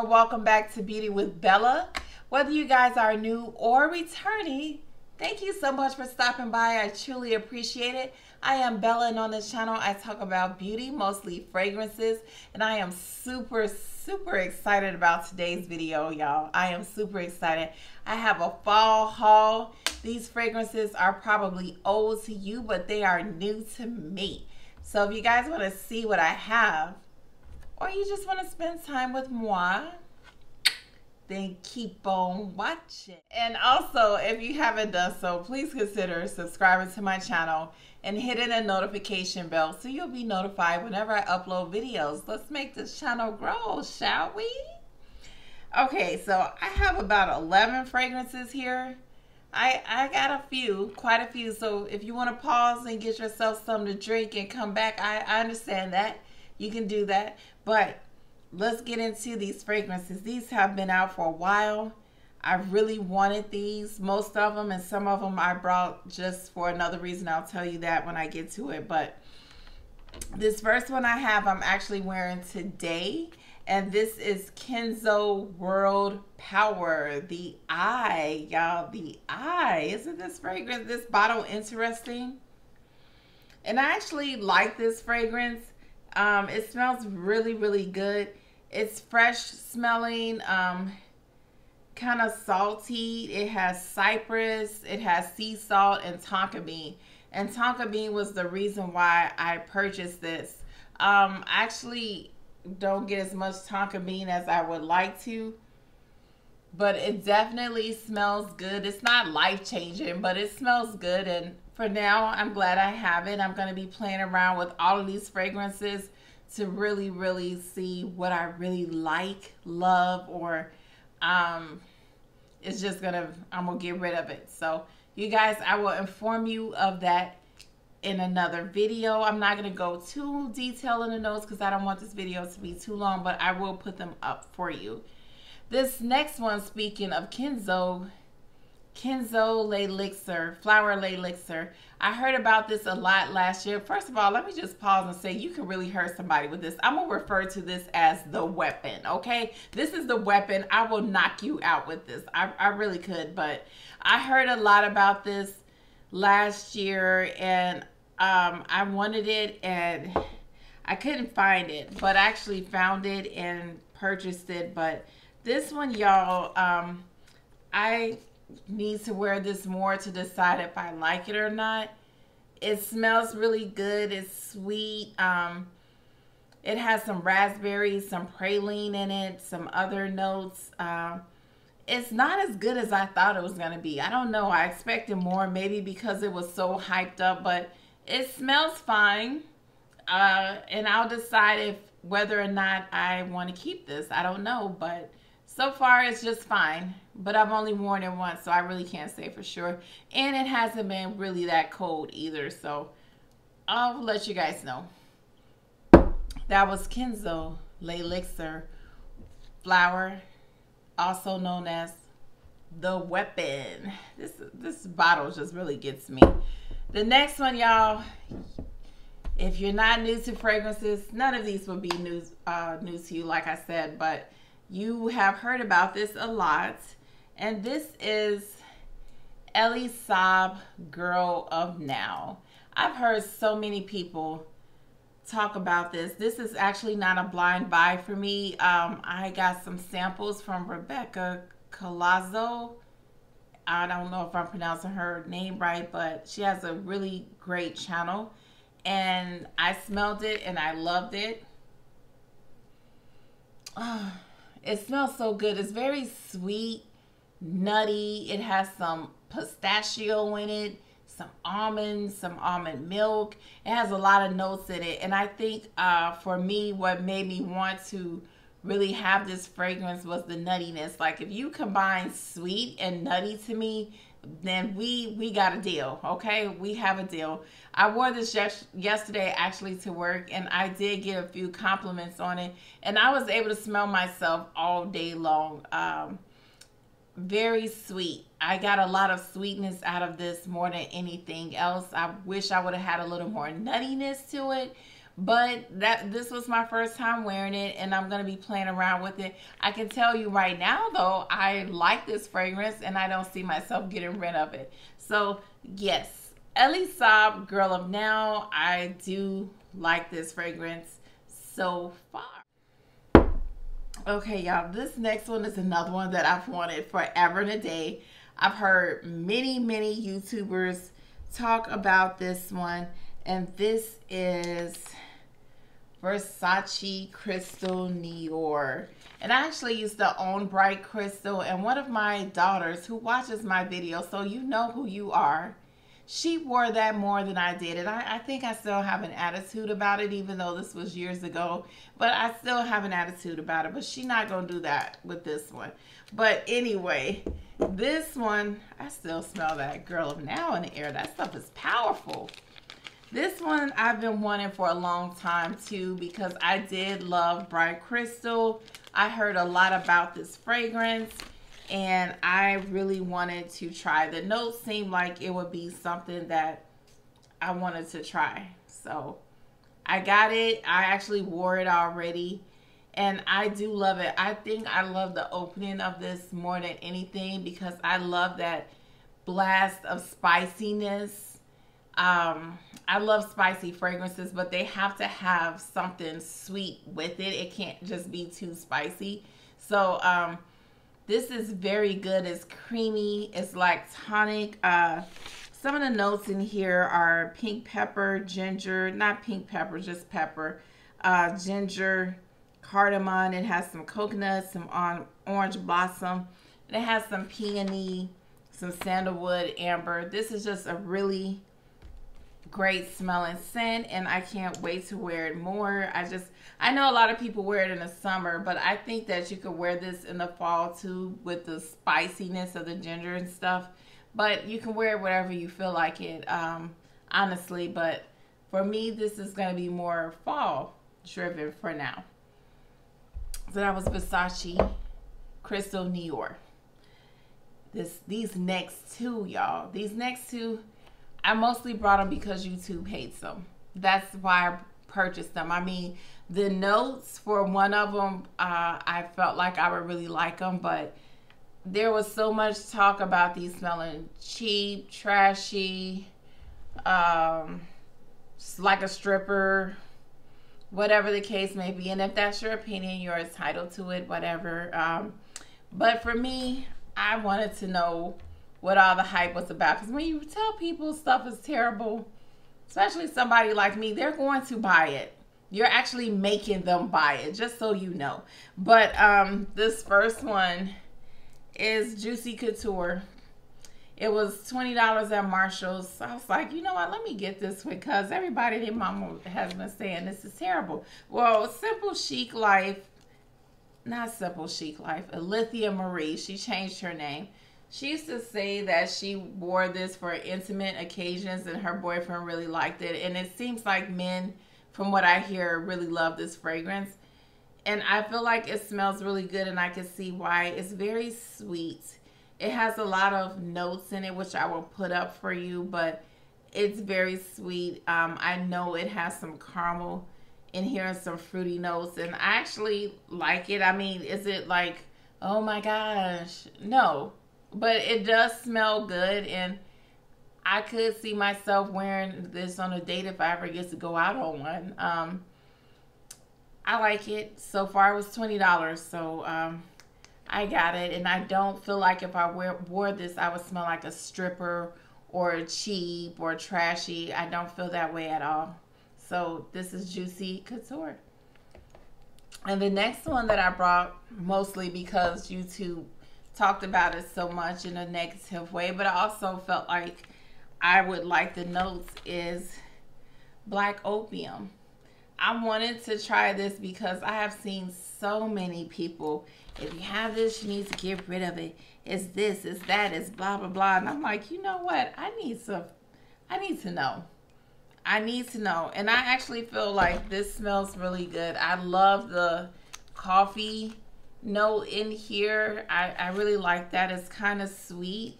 or welcome back to Beauty with Bella. Whether you guys are new or returning, thank you so much for stopping by. I truly appreciate it. I am Bella, and on this channel I talk about beauty, mostly fragrances, and I am super excited about today's video, y'all. I am super excited. I have a fall haul. These fragrances are probably old to you, but they are new to me. So if you guys want to see what I have, or you just want to spend time with moi, then keep on watching. And also, if you haven't done so, please consider subscribing to my channel and hitting the notification bell so you'll be notified whenever I upload videos. Let's make this channel grow, shall we? Okay, so I have about 11 fragrances here. I got a few, quite a few. So if you want to pause and get yourself something to drink and come back, I understand that. You can do that. But let's get into these fragrances. These have been out for a while. I really wanted these, most of them, and some of them I brought just for another reason. I'll tell you that when I get to it. But this first one I have, I'm actually wearing today. And this is Kenzo World Power. The Eye, y'all, the Eye. Isn't this fragrance, this bottle interesting? And I actually like this fragrance. It smells really good. It's fresh smelling, kind of salty. It has cypress, it has sea salt, and tonka bean. And tonka bean was the reason why I purchased this. I actually don't get as much tonka bean as I would like to, but it definitely smells good. It's not life-changing, but it smells good. And for now, I'm glad I have it. I'm going to be playing around with all of these fragrances to really see what I really like, love, or it's just gonna, I'm gonna get rid of it. So you guys, I will inform you of that in another video. I'm not gonna go too detailed in the notes because I don't want this video to be too long, but I will put them up for you. This next one, speaking of Kenzo LElixir, Flower LElixir. I heard about this a lot last year. First of all, let me just pause and say you can really hurt somebody with this. I'm going to refer to this as the weapon, okay? This is the weapon. I will knock you out with this. I really could, but I heard a lot about this last year, and I wanted it, and I couldn't find it, but I actually found it and purchased it. But this one, y'all, I need to wear this more to decide if I like it or not. It smells really good. It's sweet. It has some raspberries, some praline in it, some other notes. It's not as good as I thought it was going to be. I don't know. I expected more, maybe because it was so hyped up, but it smells fine. And I'll decide whether or not I want to keep this. I don't know, but so far it's just fine. But I've only worn it once, so I really can't say for sure. And it hasn't been really that cold either, so I'll let you guys know. That was Kenzo LElixir Flower, also known as the weapon. This bottle just really gets me. The next one, y'all, if you're not new to fragrances, none of these will be new to you, like I said, but you have heard about this a lot. And this is Elie Saab, Girl of Now. I've heard so many people talk about this. This is actually not a blind buy for me. I got some samples from Rebecca Colazzo. I don't know if I'm pronouncing her name right, but she has a really great channel. And I smelled it and I loved it. It smells so good. It's very sweet, nutty. It has some pistachio in it, some almonds, some almond milk. It has a lot of notes in it. And I think for me, what made me want to really have this fragrance was the nuttiness. Like, if you combine sweet and nutty to me, then we got a deal, okay? We have a deal. I wore this yesterday actually to work, and I did get a few compliments on it, and I was able to smell myself all day long. Very sweet. I got a lot of sweetness out of this more than anything else. I wish I would have had a little more nuttiness to it, But this was my first time wearing it, and I'm going to be playing around with it. I can tell you right now, though, I like this fragrance, and I don't see myself getting rid of it. So, yes, Elie Saab, Girl of Now, I do like this fragrance so far. Okay, y'all, this next one is another one that I've wanted forever and a day. I've heard many YouTubers talk about this one, and this is Versace Crystal Noir. And I actually used to own Bright Crystal, and one of my daughters who watches my videos, so you know who you are, she wore that more than I did. And I think I still have an attitude about it, even though this was years ago. But I still have an attitude about it. But she's not going to do that with this one. But anyway, this one, I still smell that Girl of Now in the air. That stuff is powerful. This one I've been wanting for a long time too, because I did love Bright Crystal. I heard a lot about this fragrance, and I really wanted to try. The notes seemed like it would be something that I wanted to try. So I got it. I actually wore it already, and I do love it. I think I love the opening of this more than anything, because I love that blast of spiciness. I love spicy fragrances, but they have to have something sweet with it. It can't just be too spicy. So this is very good. It's creamy. It's like tonic. Some of the notes in here are pink pepper, ginger, not pink pepper, just pepper, ginger, cardamom. It has some coconut, some orange blossom. And it has some peony, some sandalwood, amber. This is just a really great smelling scent, and I can't wait to wear it more. I know a lot of people wear it in the summer, but I think that you could wear this in the fall too, with the spiciness of the ginger and stuff. But you can wear it whatever you feel like it, honestly. But for me, this is going to be more fall driven for now. So that was Versace Crystal Noir. These next two, y'all, these next two, I mostly brought them because YouTube hates them. That's why I purchased them. I mean, the notes for one of them, I felt like I would really like them, but there was so much talk about these smelling cheap, trashy, like a stripper, whatever the case may be. And if that's your opinion, you're entitled to it, whatever. But for me, I wanted to know what all the hype was about, because when you tell people stuff is terrible, especially somebody like me, they're going to buy it. You're actually making them buy it, just so you know. But this first one is Juicy Couture. It was $20 at Marshall's. So I was like, you know what, let me get this one, because everybody and their mama has been saying this is terrible. Well, Simple Chic Life, not Simple Chic Life, Alethea Marie, she changed her name. She used to say that she wore this for intimate occasions, and her boyfriend really liked it. And it seems like men, from what I hear, really love this fragrance. And I feel like it smells really good, and I can see why. It's very sweet. It has a lot of notes in it, which I will put up for you, but it's very sweet. I know it has some caramel in here and some fruity notes, and I actually like it. I mean, is it like, oh my gosh? No. But it does smell good, and I could see myself wearing this on a date if I ever get to go out on one. I like it. So far it was $20, so I got it. And I don't feel like if I wore this, I would smell like a stripper or cheap or trashy. I don't feel that way at all. So this is Juicy Couture. And the next one that I brought, mostly because YouTube talked about it so much in a negative way, but I also felt like I would like the notes, is Black Opium. I wanted to try this because I have seen so many people, if you have this, you need to get rid of it. It's this, it's that, it's blah, blah, blah. And I'm like, you know what? I need to know. I need to know. And I actually feel like this smells really good. I love the coffee note in here. I really like that. It's kind of sweet.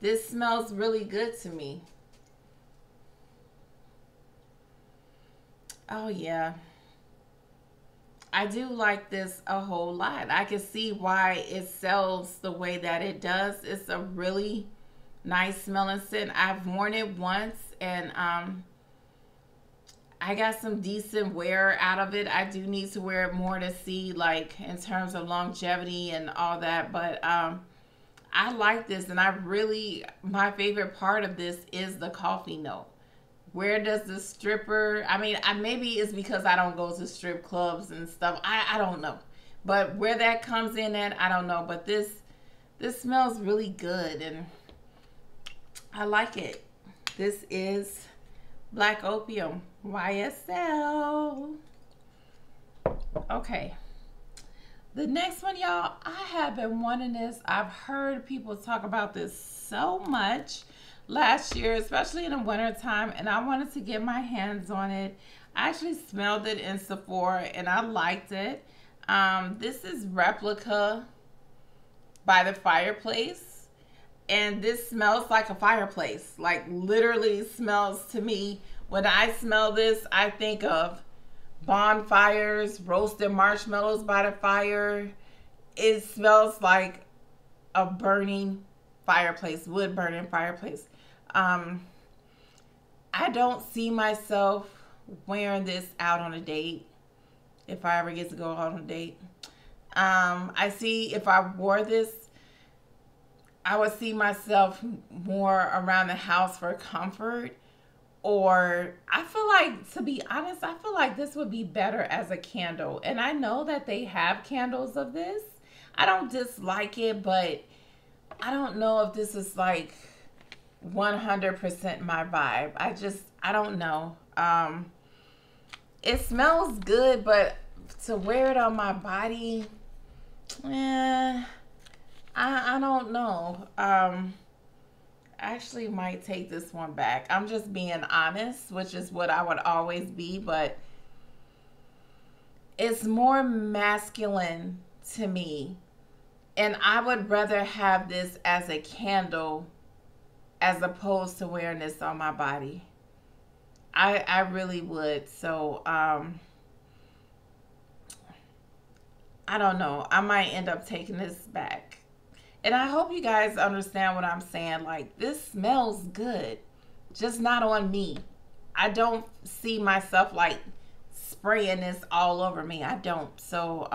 This smells really good to me. Oh yeah. I do like this a whole lot. I can see why it sells the way that it does. It's a really nice smelling scent. I've worn it once and I got some decent wear out of it. I do need to wear it more to see like in terms of longevity and all that, but I like this, and I really, my favorite part of this is the coffee note. Where does the stripper, I mean, maybe it's because I don't go to strip clubs and stuff. I don't know. But where that comes in at, I don't know. But this smells really good, and I like it. This is Black Opium YSL. Okay. The next one, y'all, I have been wanting this. I've heard people talk about this so much last year, especially in the winter time, and I wanted to get my hands on it. I actually smelled it in Sephora and I liked it. This is Replica by the Fireplace, and this smells like a fireplace. Like literally smells to me. When I smell this, I think of bonfires, roasted marshmallows by the fire. It smells like a burning fireplace, wood burning fireplace. I don't see myself wearing this out on a date if I ever get to go out on a date. I see if I wore this, I would see myself more around the house for comfort. Or I feel like, to be honest, I feel like this would be better as a candle. And I know that they have candles of this. I don't dislike it, but I don't know if this is like 100% my vibe. I don't know. It smells good, but to wear it on my body, I don't know. I actually might take this one back. I'm just being honest, which is what I would always be, but it's more masculine to me. And I would rather have this as a candle as opposed to wearing this on my body. I really would. So, I don't know. I might end up taking this back. And I hope you guys understand what I'm saying. Like, this smells good, just not on me. I don't see myself like spraying this all over me. I don't. So,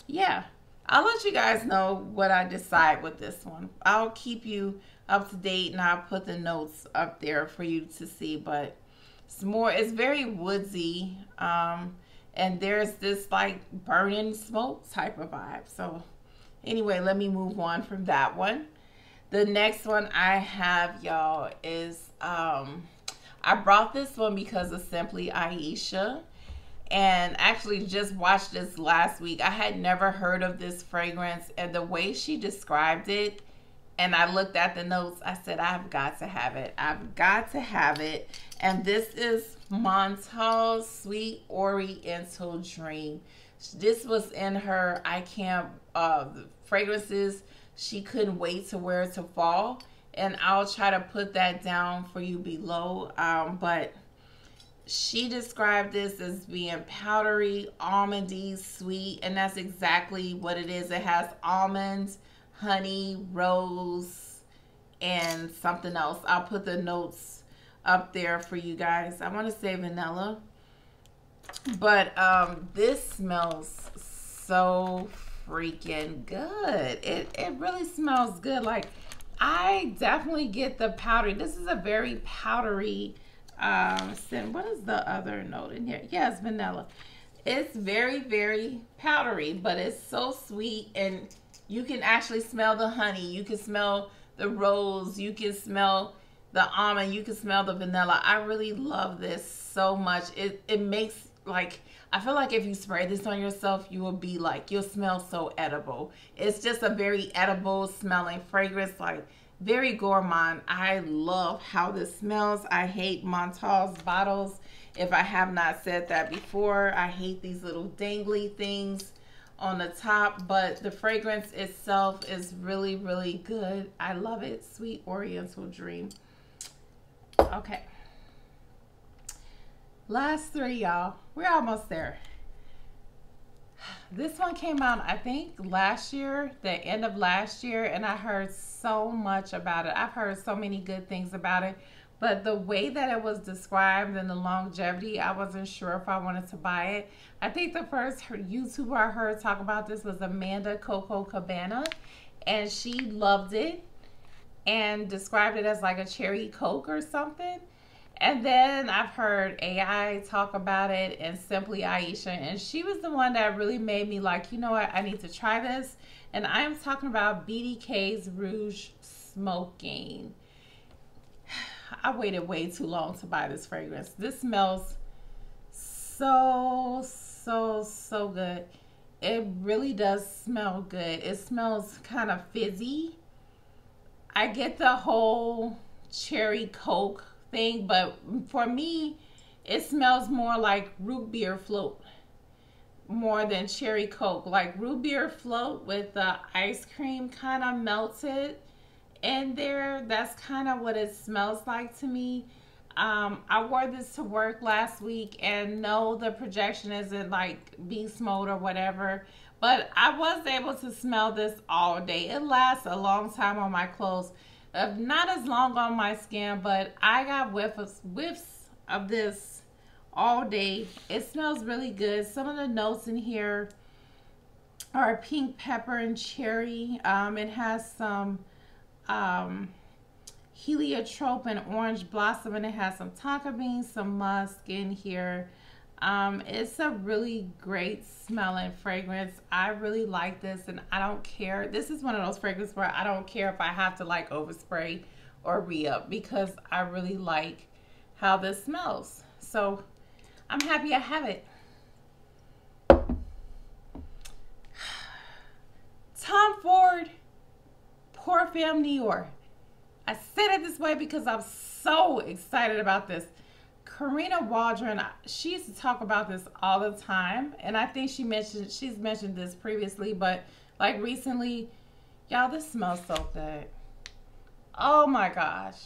yeah. I'll let you guys know what I decide with this one. I'll keep you up to date, and I'll put the notes up there for you to see. But it's very woodsy. And there's this like burning smoke type of vibe. So anyway, let me move on from that one. The next one I have, y'all, is I brought this one because of Simply Aisha, and actually just watched this last week. I had never heard of this fragrance, and the way she described it, and I looked at the notes, I said, I've got to have it. I've got to have it. And this is Montale Sweet Oriental Dream. This was in her fragrances she couldn't wait to wear to fall, and I'll try to put that down for you below. But she described this as being powdery, almondy, sweet, and that's exactly what it is. It has almonds, honey, rose, and something else. I'll put the notes up there for you guys. I want to say vanilla. But this smells so freaking good. It really smells good. Like, I definitely get the powdery. This is a very powdery scent. What is the other note in here? Yes, vanilla. It's very, very powdery, but it's so sweet, and you can actually smell the honey. You can smell the rose. You can smell the almond. You can smell the vanilla. I really love this so much. It makes, like, I feel like if you spray this on yourself, you will be like, you'll smell so edible. It's just a very edible smelling fragrance, like very gourmand. I love how this smells. I hate Montale's bottles. If I have not said that before, I hate these little dangly things on the top, but the fragrance itself is really, really good. I love it. Sweet Oriental Dream. Okay. Last three, y'all. We're almost there. This one came out, I think, last year, the end of last year, and I heard so much about it. I've heard so many good things about it, but the way that it was described and the longevity, I wasn't sure if I wanted to buy it. I think the first YouTuber I heard talk about this was Amanda Coco Cabana, and she loved it and described it as like a cherry Coke or something. And then I've heard AI talk about it and Simply Aisha, and she was the one that really made me like, you know what, I need to try this. And I am talking about BDK's Rouge Smoking. I waited way too long to buy this fragrance. This smells so good. It really does smell good. It smells kind of fizzy. I get the whole cherry Coke thing, but for me it smells more like root beer float more than cherry Coke. Like root beer float with the ice cream kind of melted in there. That's kind of what it smells like to me. I wore this to work last week, and no, the projection isn't like beast mode or whatever, but I was able to smell this all day. It lasts a long time on my clothes. Not as long on my skin, but I got whiffs of this all day. It smells really good. Some of the notes in here are pink pepper and cherry. It has some heliotrope and orange blossom, and it has some tonka beans, some musk in here. It's a really great smelling fragrance. I really like this, and I don't care. This is one of those fragrances where I don't care if I have to like overspray or re-up, because I really like how this smells. So I'm happy I have it. Tom Ford Pour Femme Noir. I said it this way because I'm so excited about this. Karina Waldron, she used to talk about this all the time, and I think she's mentioned this previously, but like recently, y'all, this smells so good. Oh my gosh.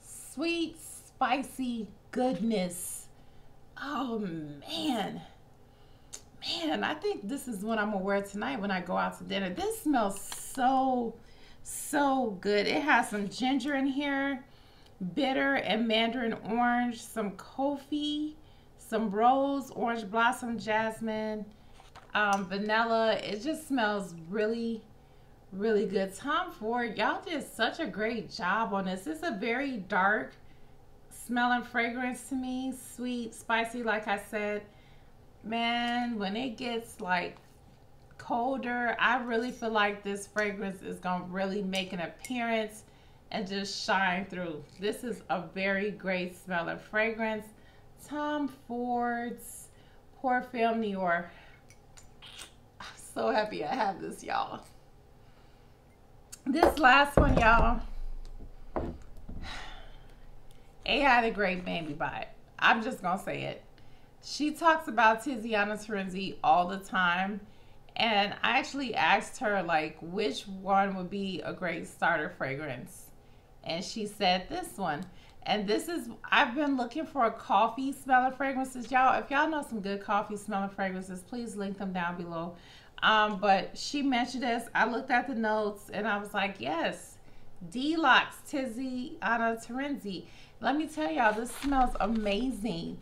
Sweet, spicy goodness. Oh man. Man, I think this is what I'm gonna wear tonight when I go out to dinner. This smells so good. It has some ginger in here, bitter and mandarin orange, some coffee, some rose, orange blossom, jasmine, vanilla. It just smells really good. Tom Ford, y'all did such a great job on this. It's a very dark smelling fragrance to me. Sweet, spicy, like I said. Man, when it gets like colder, I really feel like this fragrance is gonna really make an appearance and just shine through. This is a very great smelling fragrance. Tom Ford's Pour Femme Noir. I'm so happy I have this, y'all. This last one, y'all. AI the Great made me buy it. I'm just gonna say it. She talks about Tiziana Terenzi all the time, and I actually asked her like which one would be a great starter fragrance, and she said this one. And this is, I've been looking for a coffee smelling fragrances, y'all. If y'all know some good coffee smelling fragrances, please link them down below. But she mentioned this. I looked at the notes and I was like, yes, Deluxe Tiziana Terenzi. Let me tell y'all, this smells amazing.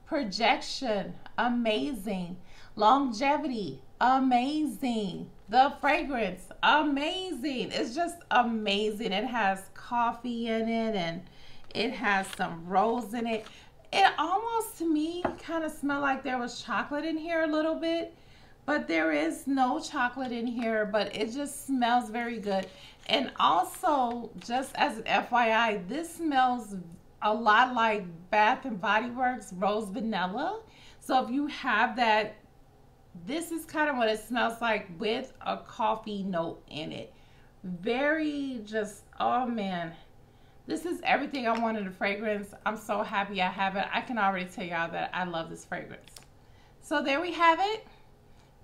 Projection, amazing. Longevity, amazing. The fragrance, amazing. It's just amazing. It has coffee in it, and it has some rose in it. It almost, to me, kind of smelled like there was chocolate in here a little bit, but there is no chocolate in here, but it just smells very good. And also, just as an FYI, this smells a lot like Bath and Body Works Rose Vanilla. So if you have that, this is kind of what it smells like with a coffee note in it. Very just, oh man. This is everything I wanted in a fragrance. I'm so happy I have it. I can already tell y'all that I love this fragrance. So there we have it.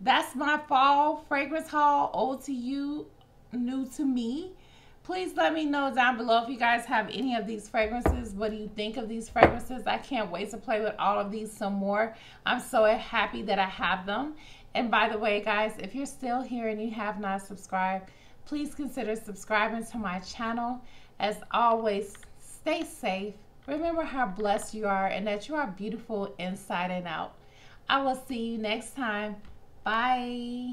That's my fall fragrance haul. Old to you, new to me. Please let me know down below if you guys have any of these fragrances. What do you think of these fragrances? I can't wait to play with all of these some more. I'm so happy that I have them. And by the way, guys, if you're still here and you have not subscribed, please consider subscribing to my channel. As always, stay safe. Remember how blessed you are and that you are beautiful inside and out. I will see you next time. Bye.